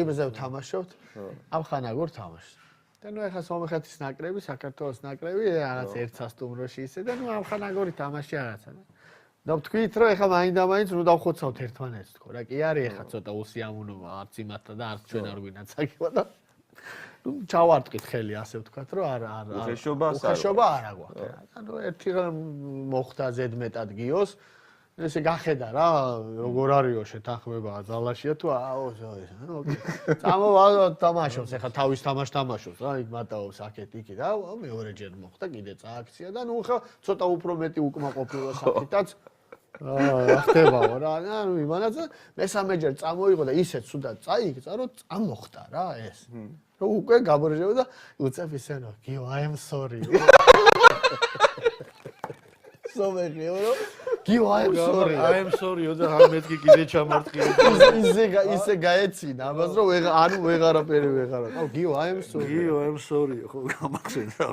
იმაზე ვთამაშობთ. ამ ხანაგურ თამაშს. და ნუ ეხლა სომხეთის ნაკრები, საქართველოს ნაკრები რაღაც ერთ სასტუმროში ისე და ნუ ამ ხანაგური თამაში რაღაცა. და ვთქვით რომ ეხლა მაინდა-მაინც ნუ დავხოცავთ ერთმანეთს თქო რა კი არის ეხლა ცოტა უსიამოვნოა არც იმათთან და არც ჩვენ არ გვინაცაგება და ნუ ჩავარტყით ხელი ასე ვთქვათ რომ არ უხეშობა არა გვაქვს. ანუ ერთი მოხდა ზედმეტად გიოს ესე გახედა რა როგორ არისო შეთანხმება ძალაშია თუ წამოვალ თამაშობს ეხლა თავის თამაშს თამაშობს რა იქ მატაობს აქეთ იქით და მეორეჯერ მოხდა კიდე წააქცია და ნუ ხა ცოტა უფრო მეტი უკმაყოფილო საკითხაც ხდებაო რა ანუ იმანაც მესამეჯერ წამოიღო და ისეთ სულად წაიქცა რომ წამოხდა რა ეს რომ უკვე გაბრჟევა და უცებ ისენო გიო I am sorry სომეხიო რომ გიო I am sorry და ამეთქი კიდე ჩამარტყია ისე გაეცინა ამას რომ ანუ ვეღარაფერი ვეღარა. აუ გიო I am sorry ხო გამახსენდა